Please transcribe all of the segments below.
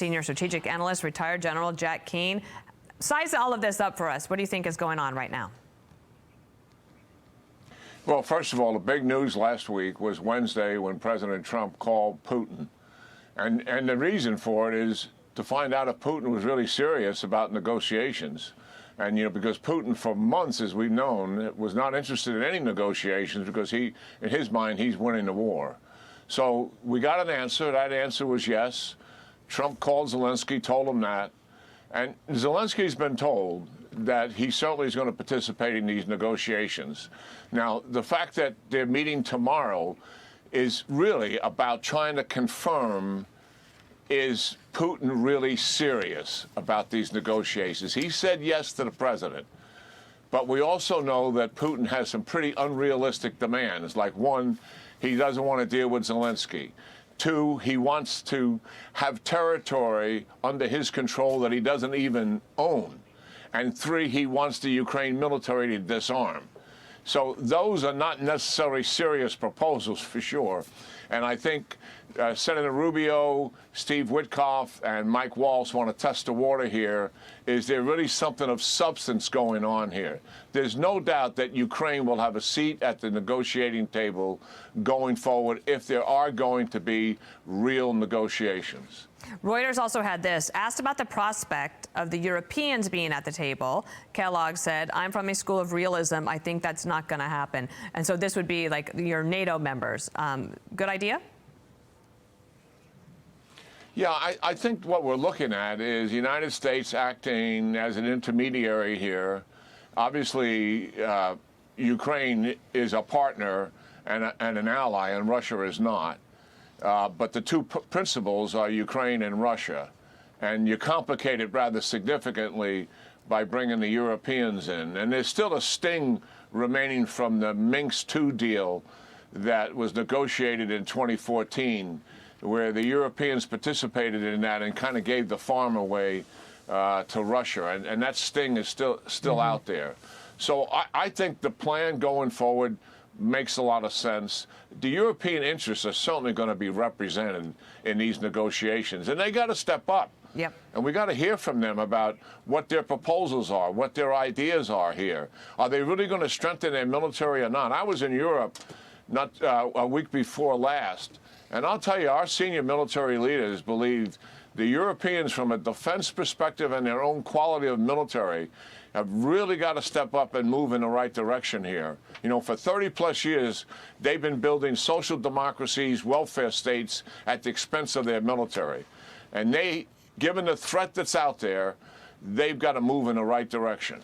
Senior strategic analyst, retired General Jack Keane. Size all of this up for us. What do you think is going on right now? Well, first of all, the big news last week was Wednesday when President Trump called Putin. And the reason for it is to find out if Putin was really serious about negotiations. And, you know, because Putin, for months, as we've known, was not interested in any negotiations because in his mind, he's winning the war. So we got an answer. That answer was yes. Trump called Zelensky, told him that. And Zelensky's been told that he certainly is going to participate in these negotiations. Now, the fact that they're meeting tomorrow is really about trying to confirm, is Putin really serious about these negotiations? He said yes to the president. But we also know that Putin has some pretty unrealistic demands. Like, one, he doesn't want to deal with Zelensky. Two, he wants to have territory under his control that he doesn't even own. And three, he wants the Ukraine military to disarm. So those are not necessarily serious proposals for sure. And I think Senator Rubio, Steve Witkoff, and Mike Waltz want to test the water here. Is there really something of substance going on here? There's no doubt that Ukraine will have a seat at the negotiating table going forward if there are going to be real negotiations. Reuters also had this. Asked about the prospect of the Europeans being at the table, Kellogg said, "I'm from a school of realism. I think that's not going to happen." And so this would be like your NATO members. Good idea? Yeah, I think what we're looking at is the United States acting as an intermediary here. Obviously, Ukraine is a partner and an ally, and Russia is not. But the two principals are Ukraine and Russia. And you complicate it rather significantly by bringing the Europeans in. And there's still a sting remaining from the Minsk II deal that was negotiated in 2014, where the Europeans participated in that and kind of gave the farm away to Russia. And that sting is still out there. So I think the plan going forward makes a lot of sense. The European interests are certainly going to be represented in these negotiations, and they got to step up. Yep. And we got to hear from them about what their proposals are, what their ideas are here. Are they really going to strengthen their military or not? I was in Europe not a week before last, and I'll tell you, our senior military leaders believe the Europeans, from a defense perspective and their own quality of military, have really got to step up and move in the right direction here. You know, for 30-plus years, they've been building social democracies, welfare states at the expense of their military. And they, given the threat that's out there, they've got to move in the right direction.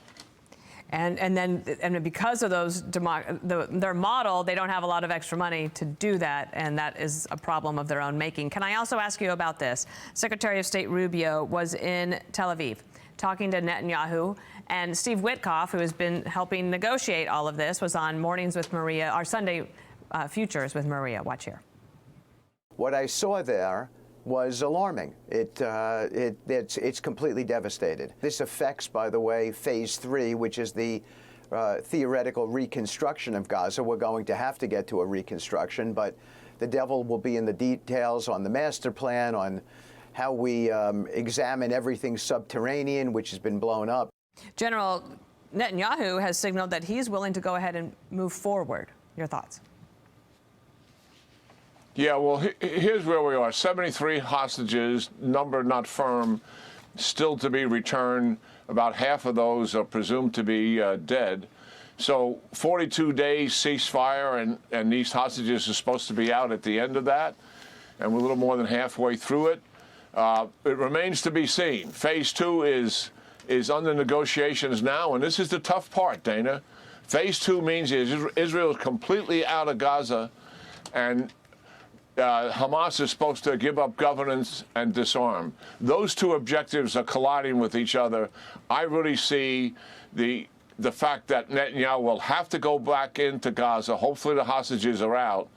And because of those their model, they don't have a lot of extra money to do that, and that is a problem of their own making. Can I also ask you about this? Secretary of State Rubio was in Tel Aviv talking to Netanyahu, and Steve Witkoff, who has been helping negotiate all of this, was on Mornings with Maria, our Sunday Futures with Maria. Watch here. What I saw there was alarming. It's completely devastated. This affects, by the way, Phase 3, which is the theoretical reconstruction of Gaza. We're going to have to get to a reconstruction, but the devil will be in the details on the master plan, on how we examine everything subterranean, which has been blown up. General Netanyahu has signaled that he's willing to go ahead and move forward. Your thoughts? Yeah, well, here's where we are. 73 hostages, number not firm, still to be returned. About half of those are presumed to be dead. So 42 days ceasefire, and these hostages are supposed to be out at the end of that, and we're a little more than halfway through it. It remains to be seen. Phase 2 is under negotiations now, and this is the tough part, Dana. Phase 2 means Israel is completely out of Gaza, and Hamas is supposed to give up governance and disarm. Those two objectives are colliding with each other. I really see the fact that Netanyahu will have to go back into Gaza, hopefully the hostages are out,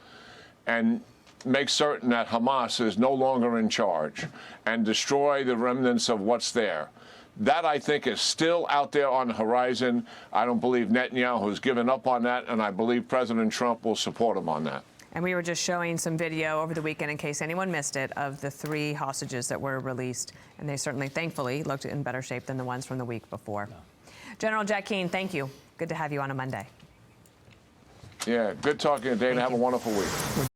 and make certain that Hamas is no longer in charge and destroy the remnants of what's there. That, I think, is still out there on the horizon. I don't believe Netanyahu has given up on that, and I believe President Trump will support him on that. And we were just showing some video over the weekend, in case anyone missed it, of the 3 hostages that were released. And they certainly, thankfully, looked in better shape than the ones from the week before. General Jack Keane, thank you. Good to have you on a Monday. Yeah, good talking to you, Dana. Have a wonderful week.